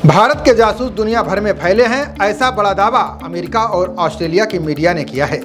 भारत के जासूस दुनिया भर में फैले हैं, ऐसा बड़ा दावा अमेरिका और ऑस्ट्रेलिया की मीडिया ने किया है।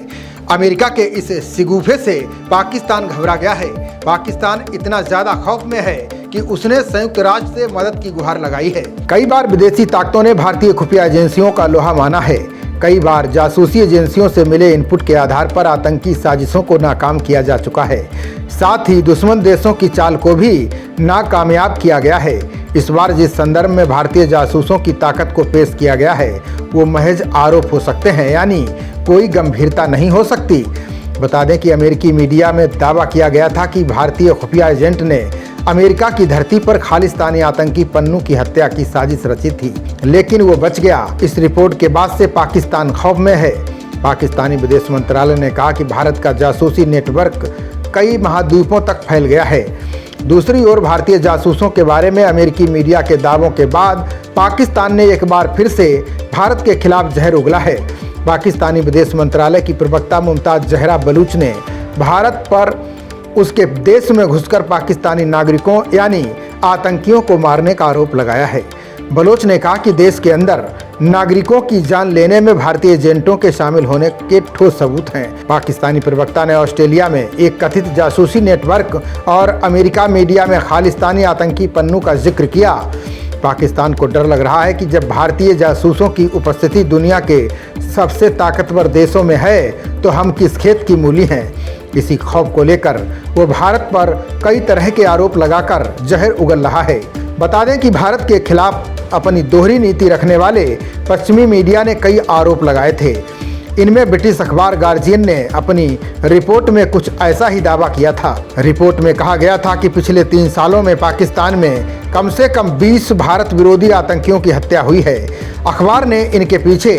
अमेरिका के इस शिगूफे से पाकिस्तान घबरा गया है। पाकिस्तान इतना ज्यादा खौफ में है कि उसने संयुक्त राष्ट्र से मदद की गुहार लगाई है। कई बार विदेशी ताकतों ने भारतीय खुफिया एजेंसियों का लोहा माना है। कई बार जासूसी एजेंसियों से मिले इनपुट के आधार पर आतंकी साजिशों को नाकाम किया जा चुका है। साथ ही दुश्मन देशों की चाल को भी नाकामयाब किया गया है। इस बार जिस संदर्भ में भारतीय जासूसों की ताकत को पेश किया गया है वो महज आरोप हो सकते हैं, यानी कोई गंभीरता नहीं हो सकती। बता दें कि अमेरिकी मीडिया में दावा किया गया था कि भारतीय खुफिया एजेंट ने अमेरिका की धरती पर खालिस्तानी आतंकी पन्नू की हत्या की साजिश रची थी, लेकिन वो बच गया। इस रिपोर्ट के बाद से पाकिस्तान खौफ में है। पाकिस्तानी विदेश मंत्रालय ने कहा कि भारत का जासूसी नेटवर्क कई महाद्वीपों तक फैल गया है। दूसरी ओर भारतीय जासूसों के बारे में अमेरिकी मीडिया के दावों के बाद पाकिस्तान ने एक बार फिर से भारत के खिलाफ जहर उगला है। पाकिस्तानी विदेश मंत्रालय की प्रवक्ता मुमताज जहरा बलूच ने भारत पर उसके देश में घुसकर पाकिस्तानी नागरिकों यानी आतंकियों को मारने का आरोप लगाया है। बलोच ने कहा कि देश के अंदर नागरिकों की जान लेने में भारतीय एजेंटों के शामिल होने के ठोस सबूत हैं। पाकिस्तानी प्रवक्ता ने ऑस्ट्रेलिया में एक कथित जासूसी नेटवर्क और अमेरिका मीडिया में खालिस्तानी आतंकी पन्नू का जिक्र किया। पाकिस्तान को डर लग रहा है कि जब भारतीय जासूसों की उपस्थिति दुनिया के सबसे ताकतवर देशों में है तो हम किस खेत की मूली हैं। इसी खौफ को लेकर वो भारत पर कई तरह के आरोप लगाकर जहर उगल रहा है। बता दें कि भारत के खिलाफ अपनी दोहरी नीति रखने वाले पश्चिमी मीडिया ने कई आरोप लगाए थे। इनमें ब्रिटिश अखबार गार्जियन ने अपनी रिपोर्ट में कुछ ऐसा ही दावा किया था। रिपोर्ट में कहा गया था कि पिछले 3 सालों में पाकिस्तान में कम से कम 20 भारत विरोधी आतंकियों की हत्या हुई है। अखबार ने इनके पीछे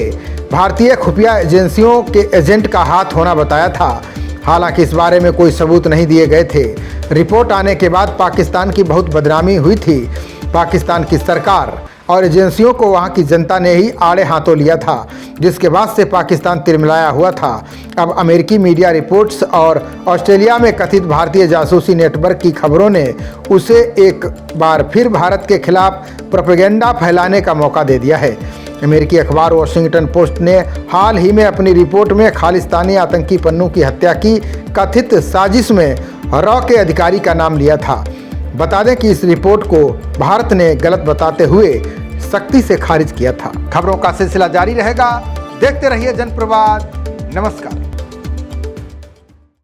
भारतीय खुफिया एजेंसियों के एजेंट का हाथ होना बताया था। हालांकि इस बारे में कोई सबूत नहीं दिए गए थे। रिपोर्ट आने के बाद पाकिस्तान की बहुत बदनामी हुई थी। पाकिस्तान की सरकार और एजेंसियों को वहां की जनता ने ही आड़े हाथों लिया था, जिसके बाद से पाकिस्तान तिरमिलाया हुआ था। अब अमेरिकी मीडिया रिपोर्ट्स और ऑस्ट्रेलिया में कथित भारतीय जासूसी नेटवर्क की खबरों ने उसे एक बार फिर भारत के खिलाफ प्रोपेगेंडा फैलाने का मौका दे दिया है। अमेरिकी अखबार वॉशिंगटन पोस्ट ने हाल ही में अपनी रिपोर्ट में खालिस्तानी आतंकी पन्नू की हत्या की कथित साजिश में रॉ के अधिकारी का नाम लिया था। बता दें कि इस रिपोर्ट को भारत ने गलत बताते हुए सख्ती से खारिज किया था। खबरों का सिलसिला जारी रहेगा। देखते रहिए जनप्रवाद। नमस्कार।